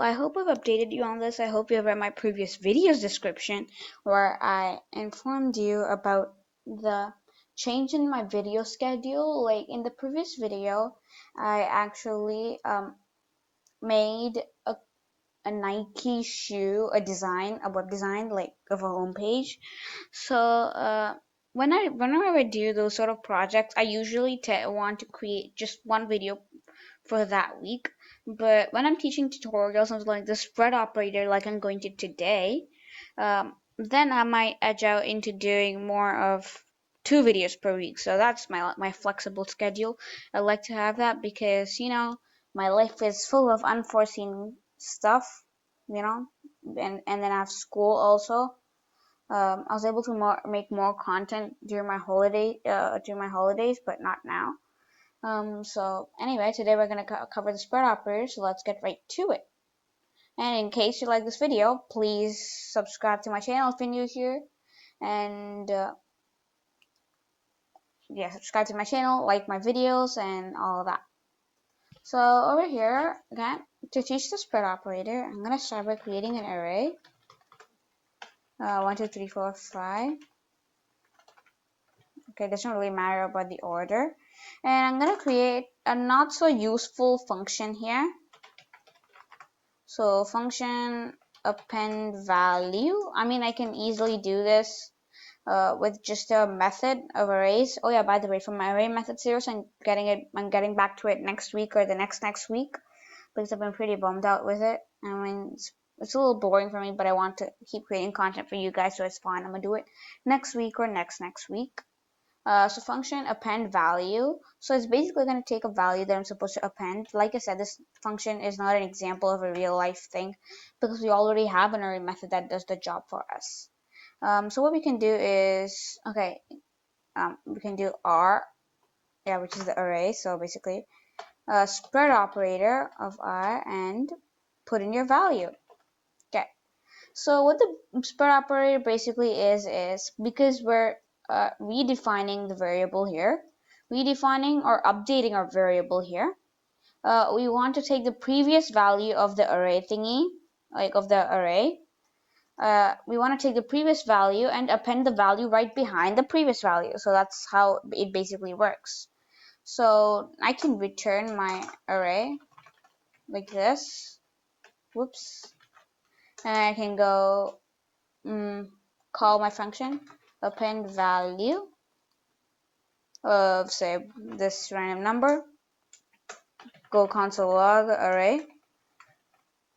I hope I've updated you on this. I hope you have read my previous video's description where I informed you about the change in my video schedule. Like in the previous video, I actually made a Nike shoe, a web design like of a homepage. So whenever I do those sort of projects, I usually want to create just one video for that week. But when I'm teaching tutorials, something like the spread operator, like I'm going to today, then I might edge out into doing more of 2 videos per week. So that's my flexible schedule. I like to have that because my life is full of unforeseen stuff, and then I have school also. I was able to make more content during my holidays, but not now. So anyway, today we're going to cover the spread operator, so let's get right to it. And in case you like this video, please subscribe to my channel if you're new here, and yeah, subscribe to my channel, like my videos, and all of that. So over here, again, to teach the spread operator, I'm going to start by creating an array. 1, 2, 3, 4, 5. Okay, it doesn't really matter about the order. And I'm going to create a not so useful function here. So function append value. I mean, I can easily do this with just a method of arrays. Oh yeah, by the way, from my array method series, I'm getting back to it next week or the next week because I've been pretty bummed out with it. I mean, it's a little boring for me, but I want to keep creating content for you guys, so it's fine. I'm gonna do it next week or next week. So function append value. So it's basically going to take a value that I'm supposed to append. Like I said, this function is not an example of a real life thing because we already have an array method that does the job for us. So what we can do is, okay, we can do R, yeah, which is the array. So basically, spread operator of R and put in your value. Okay. So what the spread operator basically is because we're redefining the variable here, redefining or updating our variable here, we want to take the previous value of the array thingy, like of the array. We want to take the previous value and append the value right behind the previous value. So that's how it basically works. So I can return my array like this. Whoops. And I can go call my function append value of, say, this random number, go console log array.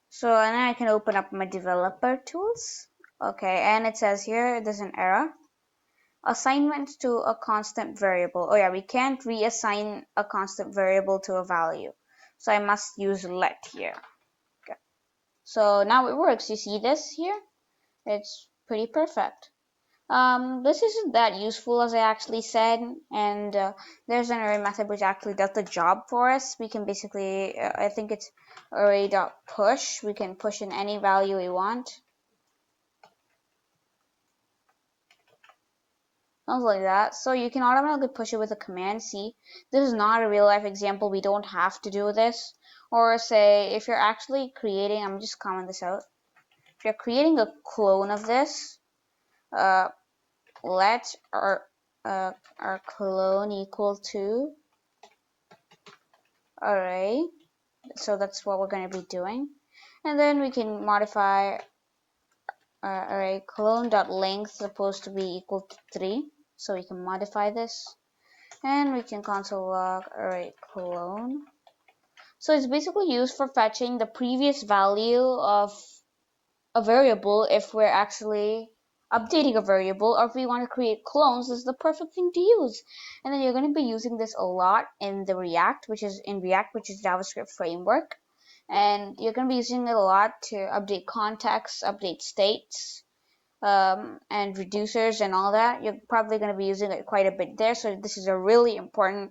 So and then I can open up my developer tools. Okay, and it says here there's an error, assignment to a constant variable. Oh yeah, we can't reassign a constant variable to a value, so I must use let here. Okay. So now it works. You see this here? It's pretty perfect. This isn't that useful as I actually said, and there's an array method which actually does the job for us. We can basically, I think it's array.push. We can push in any value we want. Something like that. So you can automatically push it with a command. See, this is not a real life example. We don't have to do this. Or say, if you're actually creating, I'm just comment this out. If you're creating a clone of this, let our clone equal to array. So that's what we're going to be doing. And then we can modify our array clone.length supposed to be equal to 3. So we can modify this. And we can console log array clone. So it's basically used for fetching the previous value of a variable if we're actually updating a variable, or if we want to create clones, this is the perfect thing to use. And then you're going to be using this a lot in the React, which is JavaScript framework, and you're going to be using it a lot to update contexts, update states, and reducers and all that. You're probably going to be using it quite a bit there, so this is a really important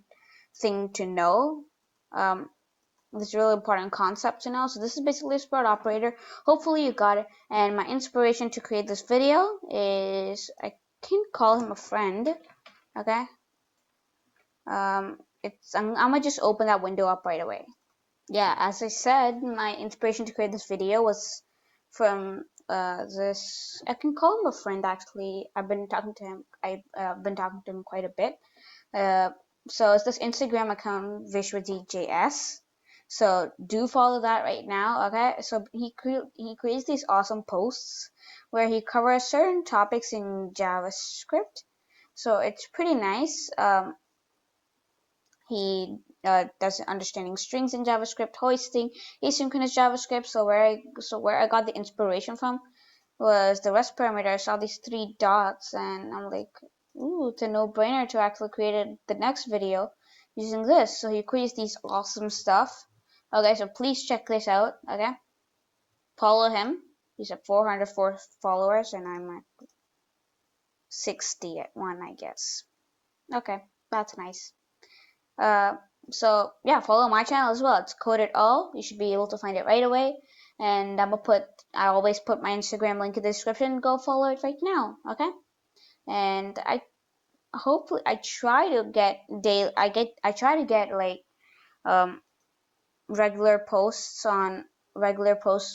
thing to know. This really important concept to know. So this is basically a spread operator. Hopefully you got it. And my inspiration to create this video is, I can call him a friend. Okay. I'm gonna just open that window up right away. yeah, as I said, my inspiration to create this video was from this. I can call him a friend actually. I've been talking to him. I've been talking to him quite a bit. Uh, so it's this Instagram account visualdjs. So do follow that right now, okay? So he creates these awesome posts where he covers certain topics in JavaScript. So it's pretty nice. He does understanding strings in JavaScript, hoisting, asynchronous JavaScript. So where I got the inspiration from was the rest parameter. I saw these three dots, and I'm like, ooh, it's a no-brainer to actually create the next video using this. So he creates these awesome stuff. Okay, so please check this out. Okay, follow him. He's at 404 followers, and I'm at 60 at one, I guess. Okay, that's nice. Uh, so yeah, follow my channel as well. It's Coded All. You should be able to find it right away. And I always put my Instagram link in the description. Go follow it right now, okay? And I try to get like um regular posts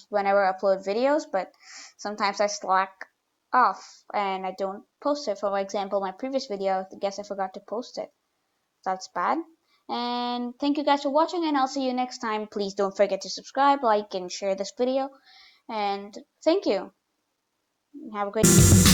whenever I upload videos, but sometimes I slack off and I don't post it. For example, my previous video, I guess I forgot to post it. That's bad. And thank you guys for watching, and I'll see you next time. Please don't forget to subscribe, like, and share this video. And thank you. Have a great day.